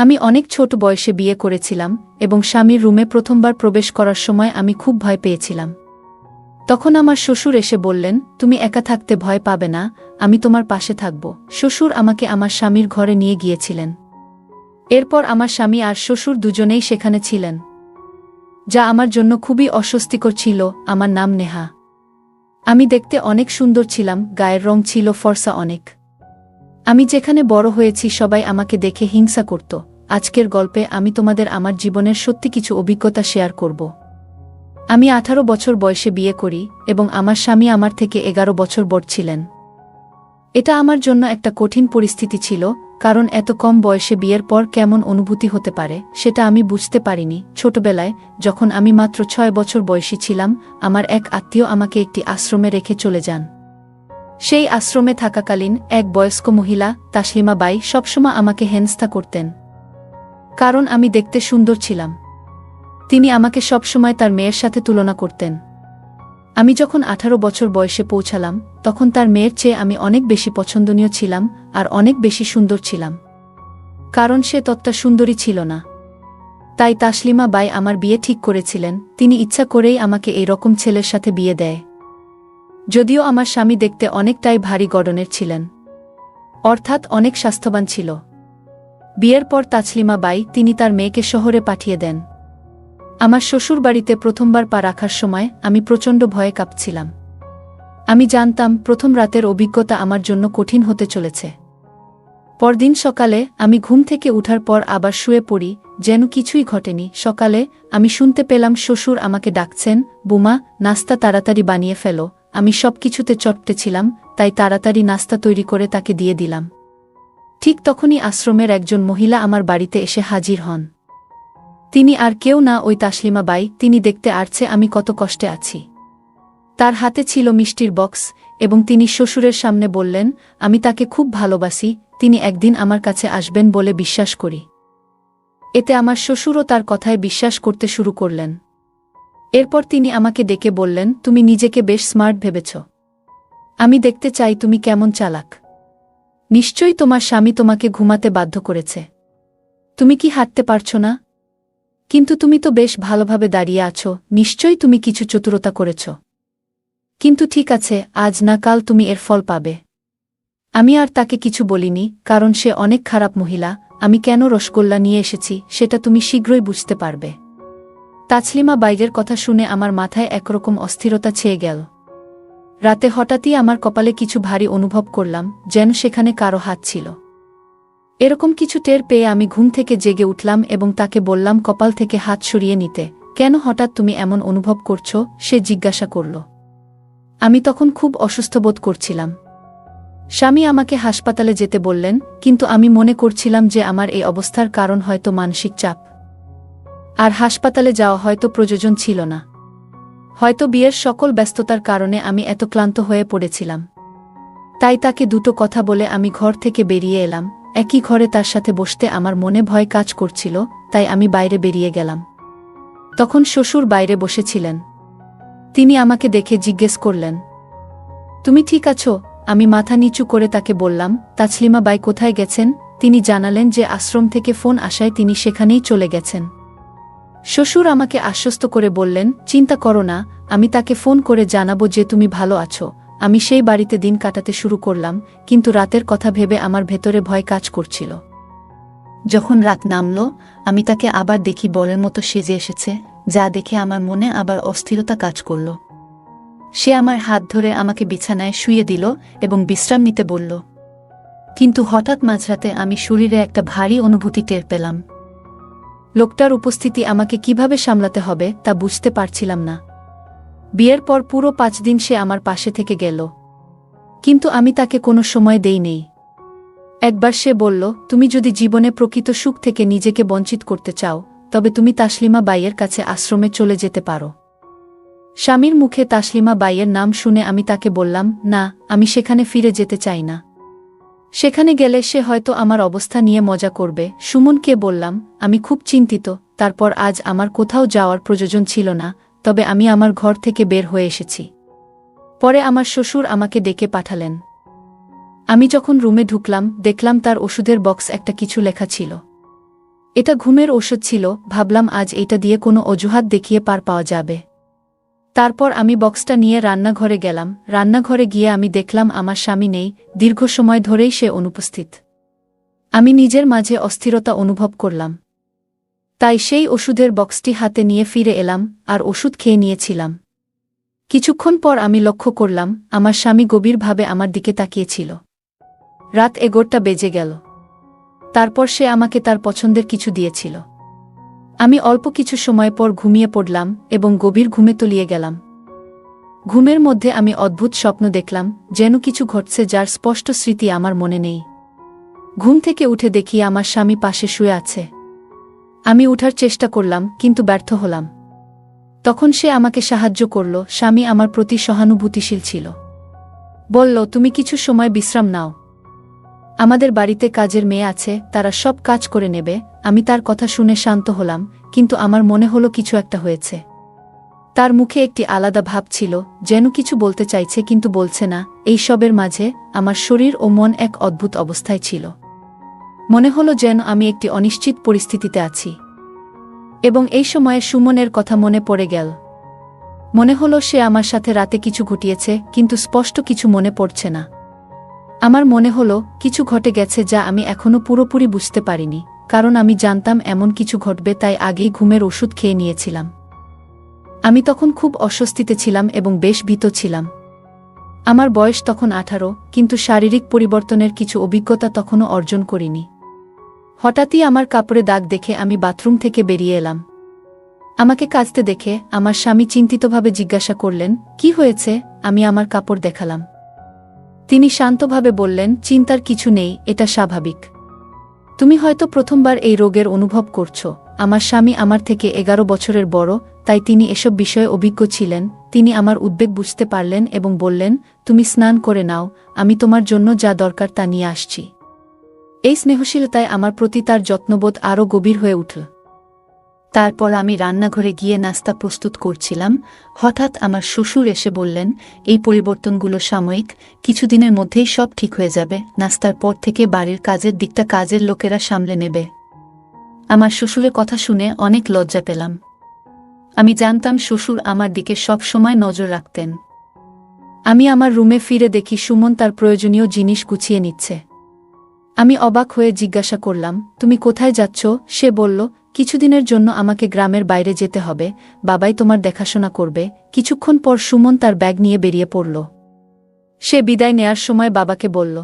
আমি অনেক ছোট বয়সে বিয়ে করেছিলাম এবং স্বামীর রুমে প্রথমবার প্রবেশ করার সময় আমি খুব ভয় পেয়েছিলাম। তখন আমার শ্বশুর এসে বললেন, তুমি একা থাকতে ভয় পাবে না, আমি তোমার পাশে থাকব। শ্বশুর আমাকে আমার স্বামীর ঘরে নিয়ে গিয়েছিলেন। এরপর আমার স্বামী আর শ্বশুর দুজনেই সেখানে ছিলেন, যা আমার জন্য খুবই অস্বস্তিকর ছিল। আমার নাম নেহা। আমি দেখতে অনেক সুন্দর ছিলাম, গায়ের রং ছিল ফর্সা অনেক। আমি যেখানে বড় হয়েছি সবাই আমাকে দেখে হিংসা করত। আজকের গল্পে আমি তোমাদের আমার জীবনের সত্যি কিছু অভিজ্ঞতা শেয়ার করব। আমি 18 বছর বয়সে বিয়ে করি এবং আমার স্বামী আমার থেকে 11 বছর বড় ছিলেন। এটা আমার জন্য একটা কঠিন পরিস্থিতি ছিল, কারণ এত কম বয়সে বিয়ের পর কেমন অনুভূতি হতে পারে সেটা আমি বুঝতে পারিনি। ছোটবেলায় যখন আমি মাত্র 6 বছর বয়সী ছিলাম, আমার এক আত্মীয় আমাকে একটি আশ্রমে রেখে চলে যান। সেই আশ্রমে থাকাকালীন এক বয়স্ক মহিলা, তাসলিমা বাই, সবসময় আমাকে হেনস্থা করতেন, কারণ আমি দেখতে সুন্দর ছিলাম। তিনি আমাকে সবসময় তার মেয়ের সাথে তুলনা করতেন। আমি যখন 18 বছর বয়সে পৌঁছালাম, তখন তার মেয়ের চেয়ে আমি অনেক বেশি পছন্দনীয় ছিলাম আর অনেক বেশি সুন্দর ছিলাম, কারণ সে ততটা সুন্দরী ছিল না। তাই তাসলিমা বাই আমার বিয়ে ঠিক করেছিলেন। তিনি ইচ্ছা করেই আমাকে এই রকম ছেলের সাথে বিয়ে দেয়। যদিও আমার স্বামী দেখতে অনেকটাই ভারী গড়নের ছিলেন, অর্থাৎ অনেক স্বাস্থ্যবান ছিল। বিয়ের পর তাসলিমা বাই তিনি তার মেয়েকে শহরে পাঠিয়ে দেন। আমার শ্বশুর বাড়িতে প্রথমবার পা রাখার সময় আমি প্রচণ্ড ভয়ে কাঁপছিলাম। আমি জানতাম প্রথম রাতের অভিজ্ঞতা আমার জন্য কঠিন হতে চলেছে। পরদিন সকালে আমি ঘুম থেকে উঠার পর আবার শুয়ে পড়ি, যেন কিছুই ঘটেনি। সকালে আমি শুনতে পেলাম শ্বশুর আমাকে ডাকছেন, বুমা, নাস্তা তাড়াতাড়ি বানিয়ে ফেলো। আমি সব কিছুতে চটতে ছিলাম, তাই তাড়াতাড়ি নাস্তা তৈরি করে তাকে দিয়ে দিলাম। ঠিক তখনই আশ্রমের একজন মহিলা আমার বাড়িতে এসে হাজির হন। তিনি আর কেউ না, ওই তাসলিমা বাই। তিনি দেখতে আসছে আমি কত কষ্টে আছি। তার হাতে ছিল মিষ্টির বক্স এবং তিনি শ্বশুরের সামনে বললেন, আমি তাকে খুব ভালোবাসি, তিনি একদিন আমার কাছে আসবেন বলে বিশ্বাস করি। এতে আমার শ্বশুরও তার কথায় বিশ্বাস করতে শুরু করলেন। এরপর তিনি আমাকে ডেকে বললেন, তুমি নিজেকে বেশ স্মার্ট ভেবেছ। আমি দেখতে চাই তুমি কেমন চালাক। নিশ্চয়ই তোমার স্বামী তোমাকে ঘুমাতে বাধ্য করেছে। তুমি কি হাঁটতে পারছ না? কিন্তু তুমি তো বেশ ভালোভাবে দাঁড়িয়ে আছো, নিশ্চয়ই তুমি কিছু চতুরতা করেছ। কিন্তু ঠিক আছে, আজ না কাল তুমি এর ফল পাবে। আমি আর তাকে কিছু বলিনি, কারণ সে অনেক খারাপ মহিলা। আমি কেন রসগোল্লা নিয়ে এসেছি সেটা তুমি শীঘ্রই বুঝতে পারবে। তাসলিমা বাইরের কথা শুনে আমার মাথায় একরকম অস্থিরতা ছেয়ে গেল। রাতে হঠাৎই আমার কপালে কিছু ভারী অনুভব করলাম, যেন সেখানে কারো হাত ছিল। এরকম কিছু টের পেয়ে আমি ঘুম থেকে জেগে উঠলাম এবং তাকে বললাম কপাল থেকে হাত সরিয়ে নিতে। কেন হঠাৎ তুমি এমন অনুভব করছো? সে জিজ্ঞাসা করল। আমি তখন খুব অসুস্থ বোধ করছিলাম। স্বামী আমাকে হাসপাতালে যেতে বললেন, কিন্তু আমি মনে করছিলাম যে আমার এই অবস্থার কারণ হয়তো মানসিক চাপ, আর হাসপাতালে যাওয়া হয়তো প্রয়োজন ছিল না। হয়তো বিয়ের সকল ব্যস্ততার কারণে আমি এত ক্লান্ত হয়ে পড়েছিলাম। তাই তাকে দুটো কথা বলে আমি ঘর থেকে বেরিয়ে এলাম। একই ঘরে তার সাথে বসতে আমার মনে ভয় কাজ করছিল, তাই আমি বাইরে বেরিয়ে গেলাম। তখন শ্বশুর বাইরে বসেছিলেন। তিনি আমাকে দেখে জিজ্ঞেস করলেন, তুমি ঠিক আছো? আমি মাথা নিচু করে তাকে বললাম, তাসলিমা বাই কোথায় গেছেন? তিনি জানালেন যে আশ্রম থেকে ফোন আসায় তিনি সেখানেই চলে গেছেন। শ্বশুর আমাকে আশ্বস্ত করে বললেন, চিন্তা করো না, আমি তাকে ফোন করে জানাবো যে তুমি ভালো আছো। আমি সেই বাড়িতে দিন কাটাতে শুরু করলাম, কিন্তু রাতের কথা ভেবে আমার ভেতরে ভয় কাজ করছিল। যখন রাত নামল, আমি তাকে আবার দেখি বরের মতো সেজে এসেছে, যা দেখে আমার মনে আবার অস্থিরতা কাজ করল। সে আমার হাত ধরে আমাকে বিছানায় শুইয়ে দিল এবং বিশ্রাম নিতে বলল। কিন্তু হঠাৎ মাঝরাতে আমি শরীরে একটা ভারী অনুভূতি টের পেলাম। লোকটার উপস্থিতি আমাকে কিভাবে সামলাতে হবে তা বুঝতে পারছিলাম না। বিয়ের পর পুরো 5 দিন সে আমার পাশে থেকে গেল, কিন্তু আমি তাকে কোনো সময় দেই নেই। একবার সে বলল, তুমি যদি জীবনে প্রকৃত সুখ থেকে নিজেকে বঞ্চিত করতে চাও, তবে তুমি তাসলিমা বাইয়ের কাছে আশ্রমে চলে যেতে পারো। স্বামীর মুখে তাসলিমা বাইয়ের নাম শুনে আমি তাকে বললাম, না, আমি সেখানে ফিরে যেতে চাই না। সেখানে গেলে সে হয়তো আমার অবস্থা নিয়ে মজা করবে। সুমনকে বললাম, আমি খুব চিন্তিত। তারপর আজ আমার কোথাও যাওয়ার প্রয়োজন ছিল না, তবে আমি আমার ঘর থেকে বের হয়ে এসেছি। পরে আমার শ্বশুর আমাকে ডেকে পাঠালেন। আমি যখন রুমে ঢুকলাম, দেখলাম তার ওষুধের বক্স একটা কিছু লেখা ছিল। এটা ঘুমের ওষুধ ছিল, ভাবলাম আজ এটা দিয়ে কোনো অজুহাত দেখিয়ে পার পাওয়া যাবে। তারপর আমি বক্সটা নিয়ে রান্নাঘরে গেলাম। রান্নাঘরে গিয়ে আমি দেখলাম আমার স্বামী নেই, দীর্ঘ সময় ধরেই সে অনুপস্থিত। আমি নিজের মাঝে অস্থিরতা অনুভব করলাম। তাই সেই ওষুধের বক্সটি হাতে নিয়ে ফিরে এলাম আর ওষুধ খেয়ে নিয়েছিলাম। কিছুক্ষণ পর আমি লক্ষ্য করলাম আমার স্বামী গভীরভাবে আমার দিকে তাকিয়েছিল। রাত 11টা বেজে গেল। তারপর সে আমাকে তার পছন্দের কিছু দিয়েছিল। আমি অল্প কিছু সময় পর ঘুমিয়ে পড়লাম এবং গভীর ঘুমে তলিয়ে গেলাম। ঘুমের মধ্যে আমি অদ্ভুত স্বপ্ন দেখলাম, যেন কিছু ঘটছে যার স্পষ্ট স্মৃতি আমার মনে নেই। ঘুম থেকে উঠে দেখি আমার স্বামী পাশে শুয়ে আছে। আমি উঠার চেষ্টা করলাম, কিন্তু ব্যর্থ হলাম। তখন সে আমাকে সাহায্য করল। স্বামী আমার প্রতি সহানুভূতিশীল ছিল। বলল, তুমি কিছু সময় বিশ্রাম নাও। আমাদের বাড়িতে কাজের মেয়ে আছে, তারা সব কাজ করে নেবে। আমি তার কথা শুনে শান্ত হলাম, কিন্তু আমার মনে হলো কিছু একটা হয়েছে। তার মুখে একটি আলাদা ভাব ছিল, যেন কিছু বলতে চাইছে কিন্তু বলছে না। এই সবের মাঝে আমার শরীর ও মন এক অদ্ভুত অবস্থায় ছিল। মনে হলো যেন আমি একটি অনিশ্চিত পরিস্থিতিতে আছি। এবং এই সময়ে সুমনের কথা মনে পড়ে গেল। মনে হলো সে আমার সাথে রাতে কিছু ঘটিয়েছে, কিন্তু স্পষ্ট কিছু মনে পড়ছে না। আমার মনে হলো কিছু ঘটে গেছে যা আমি এখনো পুরোপুরি বুঝতে পারিনি, কারণ আমি জানতাম এমন কিছু ঘটবে, তাই আগেই ঘুমের ওষুধ খেয়ে নিয়েছিলাম। আমি তখন খুব অস্বস্তিতে ছিলাম এবং বেশ ভীত ছিলাম। আমার বয়স তখন 18, কিন্তু শারীরিক পরিবর্তনের কিছু অভিজ্ঞতা তখনও অর্জন করিনি। হঠাৎই আমার কাপড়ে দাগ দেখে আমি বাথরুম থেকে বেরিয়ে এলাম। আমাকে কাচতে দেখে আমার স্বামী চিন্তিতভাবে জিজ্ঞাসা করলেন, কি হয়েছে? আমি আমার কাপড় দেখালাম। তিনি শান্তভাবে বললেন, চিন্তার কিছু নেই, এটা স্বাভাবিক। তুমি হয়তো প্রথমবার এই রোগের অনুভব করছো। আমার স্বামী আমার থেকে 11 বছরের বড়, তাই তিনি এসব বিষয়ে অভিজ্ঞ ছিলেন। তিনি আমার উদ্বেগ বুঝতে পারলেন এবং বললেন, তুমি স্নান করে নাও, আমি তোমার জন্য যা দরকার তা নিয়ে আসছি। এই স্নেহশীলতায় আমার প্রতি তার যত্নবোধ আরও গভীর হয়ে উঠল। তারপর আমি রান্নাঘরে গিয়ে নাস্তা প্রস্তুত করছিলাম। হঠাৎ আমার শ্বশুর এসে বললেন, এই পরিবর্তনগুলো সাময়িক, কিছুদিনের মধ্যেই সব ঠিক হয়ে যাবে। নাস্তার পর থেকে বাড়ির কাজের দিকটা কাজের লোকেরা সামলে নেবে। আমার শ্বশুরের কথা শুনে অনেক লজ্জা পেলাম। আমি জানতাম শ্বশুর আমার দিকে সব সময় নজর রাখতেন। আমি আমার রুমে ফিরে দেখি সুমন তার প্রয়োজনীয় জিনিস গুছিয়ে নিচ্ছে। আমি অবাক হয়ে জিজ্ঞাসা করলাম, তুমি কোথায় যাচ্ছ? সে বলল, কিছুদিনের জন্য আমাকে গ্রামের বাইরে যেতে হবে, বাবাই তোমার দেখাশোনা করবে। কিছুক্ষণ পর সুমন তার ব্যাগ নিয়ে বেরিয়ে পড়ল। সে বিদায় নেয়ার সময় বাবাকে বলল,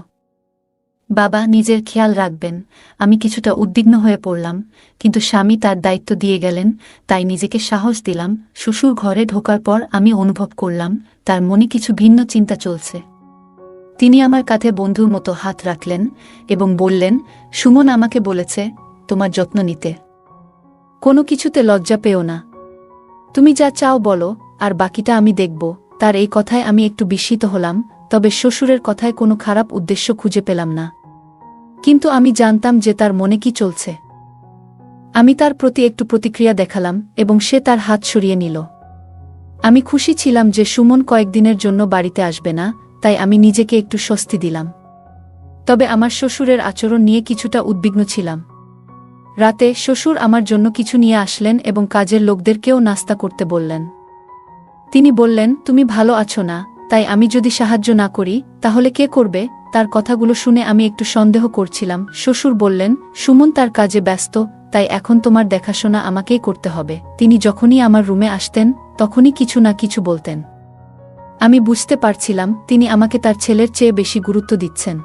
বাবা, নিজের খেয়াল রাখবেন। আমি কিছুটা উদ্বিগ্ন হয়ে পড়লাম, কিন্তু স্বামী তার দায়িত্ব দিয়ে গেলেন, তাই নিজেকে সাহস দিলাম। শ্বশুর ঘরে ঢোকার পর আমি অনুভব করলাম তার মনে কিছু ভিন্ন চিন্তা চলছে। তিনি আমার কাঁধে বন্ধুর মতো হাত রাখলেন এবং বললেন, সুমন আমাকে বলেছে তোমার যত্ন নিতে। কোনো কিছুতে লজ্জা পেও না। তুমি যা চাও বলো, আর বাকিটা আমি দেখব। তার এই কথায় আমি একটু বিস্মিত হলাম, তবে শ্বশুরের কথায় কোনো খারাপ উদ্দেশ্য খুঁজে পেলাম না। কিন্তু আমি জানতাম যে তার মনে কি চলছে। আমি তার প্রতি একটু প্রতিক্রিয়া দেখালাম এবং সে তার হাত সরিয়ে নিল। আমি খুশি ছিলাম যে সুমন কয়েকদিনের জন্য বাড়িতে আসবে না, তাই আমি নিজেকে একটু স্বস্তি দিলাম। তবে আমার শ্বশুরের আচরণ নিয়ে কিছুটা উদ্বিগ্ন ছিলাম। রাতে শ্বশুর আমার জন্য কিছু নিয়ে আসলেন এবং কাজের লোকদেরকেও নাস্তা করতে বললেন। তিনি বললেন, তুমি ভালো আছো না, তাই আমি যদি সাহায্য না করি তাহলে কে করবে? তার কথাগুলো শুনে আমি একটু সন্দেহ করছিলাম। শ্বশুর বললেন, সুমন তার কাজে ব্যস্ত, তাই এখন তোমার দেখাশোনা আমাকেই করতে হবে। তিনি যখনই আমার রুমে আসতেন তখনই কিছু না কিছু বলতেন। আমি বুঝতে পারছিলাম তিনি আমাকে তার ছেলের চেয়ে বেশি গুরুত্ব দিচ্ছেন।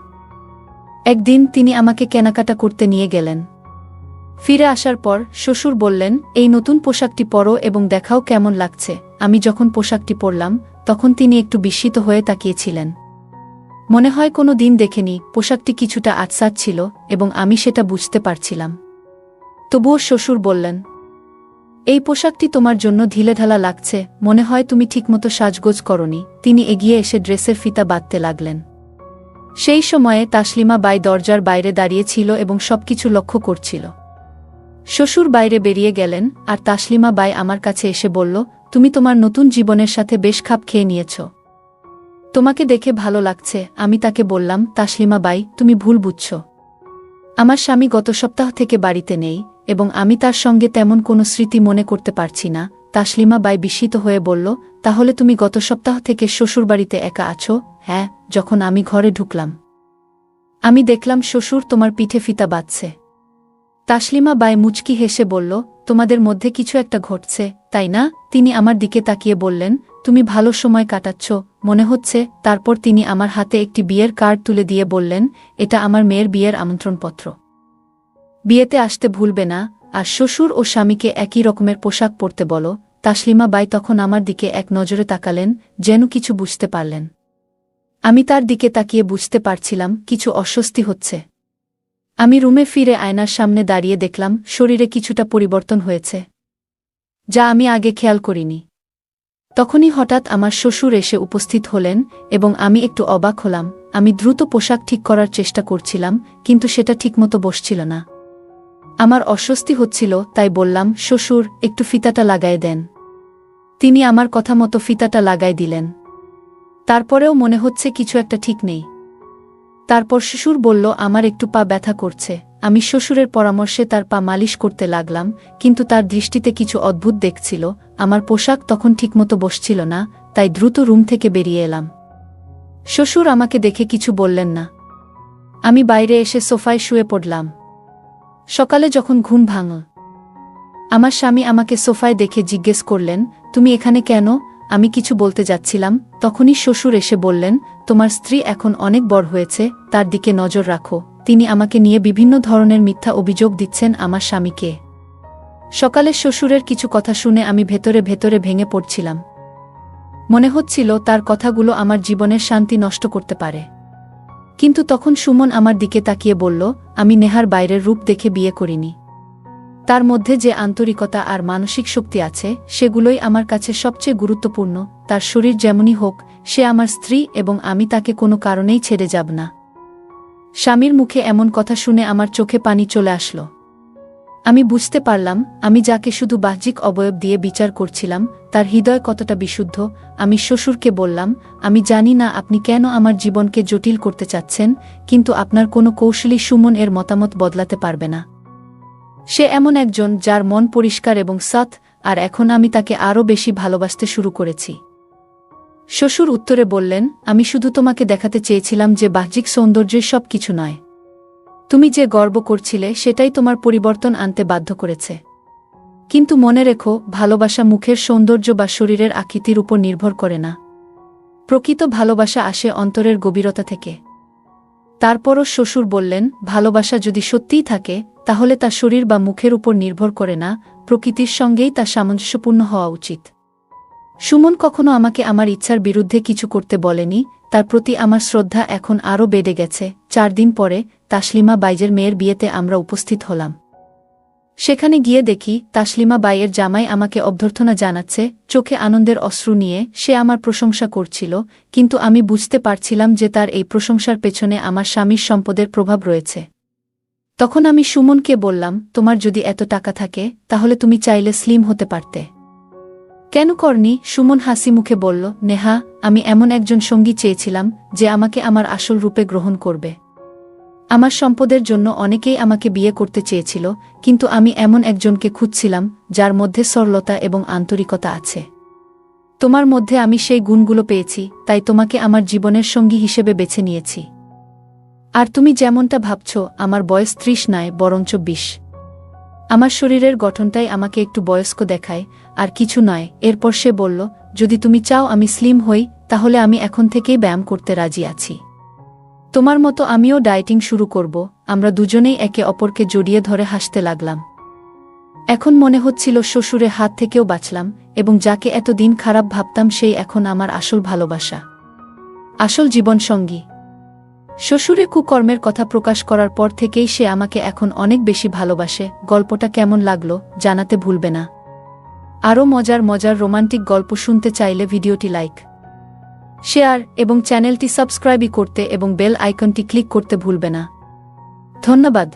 একদিন তিনি আমাকে কেনাকাটা করতে নিয়ে গেলেন। ফিরে আসার পর শ্বশুর বললেন, এই নতুন পোশাকটি পরো এবং দেখাও কেমন লাগছে। আমি যখন পোশাকটি পরলাম তখন তিনি একটু বিস্মিত হয়ে তাকিয়েছিলেন। মনে হয় কোনো দিন দেখেনি। পোশাকটি কিছুটা আটসাট ছিল এবং আমি সেটা বুঝতে পারছিলাম। তবুও শ্বশুর বললেন, এই পোশাকটি তোমার জন্য ঢিলেঢালা লাগছে, মনে হয় তুমি ঠিকমতো সাজগোজ করনি। তিনি এগিয়ে এসে ড্রেসের ফিতা বাঁধতে লাগলেন। সেই সময়ে তাসলিমা বাই দরজার বাইরে দাঁড়িয়ে ছিল এবং সবকিছু লক্ষ্য করছিল। শ্বশুর বাইরে বেরিয়ে গেলেন আর তাসলিমা বাই আমার কাছে এসে বলল, তুমি তোমার নতুন জীবনের সাথে বেশ খাপ খেয়ে নিয়েছ। তোমাকে দেখে ভালো লাগছে। আমি তাকে বললাম, তাসলিমা বাই, তুমি ভুল বুঝছ। আমার স্বামী গত সপ্তাহ থেকে বাড়িতে নেই এবং আমি তার সঙ্গে তেমন কোনো স্মৃতি মনে করতে পারছি না। তাসলিমা বাই বিস্মিত হয়ে বলল, তাহলে তুমি গত সপ্তাহ থেকে শ্বশুরবাড়িতে একা আছো? হ্যাঁ, যখন আমি ঘরে ঢুকলাম আমি দেখলাম শ্বশুর তোমার পিঠে ফিতা বাঁধছে। তাসলিমা বাই মুচকি হেসে বলল, তোমাদের মধ্যে কিছু একটা ঘটছে, তাই না? তিনি আমার দিকে তাকিয়ে বললেন, তুমি ভালো সময় কাটাচ্ছ মনে হচ্ছে। তারপর তিনি আমার হাতে একটি বিয়ের কার্ড তুলে দিয়ে বললেন, এটা আমার মেয়ের বিয়ের আমন্ত্রণপত্র। বিয়েতে আসতে ভুলবে না, আর শ্বশুর ও স্বামীকে একই রকমের পোশাক পরতে বলো। তাসলিমা বাই তখন আমার দিকে এক নজরে তাকালেন, যেন কিছু বুঝতে পারলেন। আমি তার দিকে তাকিয়ে বুঝতে পারছিলাম কিছু অস্বস্তি হচ্ছে। আমি রুমে ফিরে আয়নার সামনে দাঁড়িয়ে দেখলাম শরীরে কিছুটা পরিবর্তন হয়েছে, যা আমি আগে খেয়াল করিনি। তখনই হঠাৎ আমার শ্বশুর এসে উপস্থিত হলেন এবং আমি একটু অবাক হলাম। আমি দ্রুত পোশাক ঠিক করার চেষ্টা করছিলাম, কিন্তু সেটা ঠিকমতো বসছিল না। আমার অস্বস্তি হচ্ছিল, তাই বললাম, শ্বশুর, একটু ফিতাটা লাগায় দেন। তিনি আমার কথা মতো ফিতাটা লাগায় দিলেন। তারপরেও মনে হচ্ছে কিছু একটা ঠিক নেই। তারপর শ্বশুর বলল, আমার একটু পা ব্যথা করছে। আমি শ্বশুরের পরামর্শে তার পা মালিশ করতে লাগলাম, কিন্তু তার দৃষ্টিতে কিছু অদ্ভুত দেখছিল। আমার পোশাক তখন ঠিকমতো বসছিল না, তাই দ্রুত রুম থেকে বেরিয়ে এলাম। শ্বশুর আমাকে দেখে কিছু বললেন না। আমি বাইরে এসে সোফায় শুয়ে পড়লাম। সকালে যখন ঘুম ভাঙল, আমার স্বামী আমাকে সোফায় দেখে জিজ্ঞেস করলেন, তুমি এখানে কেন? আমি কিছু বলতে যাচ্ছিলাম, তখনই শ্বশুর এসে বললেন, তোমার স্ত্রী এখন অনেক বড় হয়েছে, তার দিকে নজর রাখো। তিনি আমাকে নিয়ে বিভিন্ন ধরনের মিথ্যা অভিযোগ দিচ্ছেন আমার স্বামীকে। সকালে শ্বশুরের কিছু কথা শুনে আমি ভেতরে ভেতরে ভেঙে পড়ছিলাম। মনে হচ্ছিল তার কথাগুলো আমার জীবনের শান্তি নষ্ট করতে পারে। কিন্তু তখন সুমন আমার দিকে তাকিয়ে বলল, আমি নেহার বাইরের রূপ দেখে বিয়ে করিনি। তার মধ্যে যে আন্তরিকতা আর মানসিক শক্তি আছে, সেগুলোই আমার কাছে সবচেয়ে গুরুত্বপূর্ণ। তার শরীর যেমনই হোক, সে আমার স্ত্রী এবং আমি তাকে কোনো কারণেই ছেড়ে যাব না। স্বামীর মুখে এমন কথা শুনে আমার চোখে পানি চলে আসলো। আমি বুঝতে পারলাম, আমি যাকে শুধু বাহ্যিক অবয়ব দিয়ে বিচার করছিলাম, তার হৃদয় কতটা বিশুদ্ধ। আমি শ্বশুরকে বললাম, আমি জানি না আপনি কেন আমার জীবনকে জটিল করতে চাচ্ছেন, কিন্তু আপনার কোনো কৌশলী সুমন এর মতামত বদলাতে পারবে না। সে এমন একজন যার মন পরিষ্কার এবং সৎ, আর এখন আমি তাকে আরও বেশি ভালোবাসতে শুরু করেছি। শ্বশুর উত্তরে বললেন, আমি শুধু তোমাকে দেখাতে চেয়েছিলাম যে বাহ্যিক সৌন্দর্যই সব কিছু নয়। তুমি যে গর্ব করছিলে সেটাই তোমার পরিবর্তন আনতে বাধ্য করেছে। কিন্তু মনে রেখো, ভালোবাসা মুখের সৌন্দর্য বা শরীরের আকৃতির উপর নির্ভর করে না। প্রকৃত ভালোবাসা আসে অন্তরের গভীরতা থেকে। তারপরও শ্বশুর বললেন, ভালোবাসা যদি সত্যিই থাকে, তাহলে তা শরীর বা মুখের উপর নির্ভর করে না, প্রকৃতির সঙ্গেই তা সামঞ্জস্যপূর্ণ হওয়া উচিত। সুমন কখনো আমাকে আমার ইচ্ছার বিরুদ্ধে কিছু করতে বলেনি, তার প্রতি আমার শ্রদ্ধা এখন আরও বেড়ে গেছে। 4 দিন পরে তাসলিমা বাইজের মেয়ের বিয়েতে আমরা উপস্থিত হলাম। সেখানে গিয়ে দেখি তাসলিমা বাইয়ের জামাই আমাকে অভ্যর্থনা জানাচ্ছে, চোখে আনন্দের অশ্রু নিয়ে সে আমার প্রশংসা করছিল, কিন্তু আমি বুঝতে পারছিলাম যে তার এই প্রশংসার পেছনে আমার স্বামীর সম্পদের প্রভাব রয়েছে। তখন আমি সুমনকে বললাম, তোমার যদি এত টাকা থাকে, তাহলে তুমি চাইলে স্লিম হতে পারতে। কেন করনি? সুমন হাসি মুখে বলল, নেহা, আমি এমন একজন সঙ্গী চেয়েছিলাম যে আমাকে আমার আসল রূপে গ্রহণ করবে। আমার সম্পদের জন্য অনেকেই আমাকে বিয়ে করতে চেয়েছিল, কিন্তু আমি এমন একজনকে খুঁজছিলাম যার মধ্যে সরলতা এবং আন্তরিকতা আছে। তোমার মধ্যে আমি সেই গুণগুলো পেয়েছি, তাই তোমাকে আমার জীবনের সঙ্গী হিসেবে বেছে নিয়েছি। আর তুমি যেমনটা ভাবছ, আমার বয়স 30 নয়, বরঞ্চ 20। আমার শরীরের গঠনটাই আমাকে একটু বয়স্ক দেখায়, আর কিছু নয়। এরপর সে বলল, যদি তুমি চাও আমি স্লিম হই, তাহলে আমি এখন থেকেই ব্যায়াম করতে রাজি আছি। তোমার মতো আমিও ডায়েটিং শুরু করব। আমরা দুজনেই একে অপরকে জড়িয়ে ধরে হাসতে লাগলাম। এখন মনে হচ্ছিল শ্বশুরের হাত থেকেও বাঁচলাম, এবং যাকে এতদিন খারাপ ভাবতাম সেই এখন আমার আসল ভালোবাসা, আসল জীবনসঙ্গী। শ্বশুরে কুকর্মের কথা প্রকাশ করার পর থেকেই সে আমাকে এখন অনেক বেশি ভালোবাসে। গল্পটা কেমন লাগলো জানাতে ভুলবে না। আরও মজার মজার রোমান্টিক গল্প শুনতে চাইলে ভিডিওটি লাইক, শেয়ার এবং চ্যানেলটি সাবস্ক্রাইব করতে এবং বেল আইকনটি ক্লিক করতে ভুলবে না। ধন্যবাদ।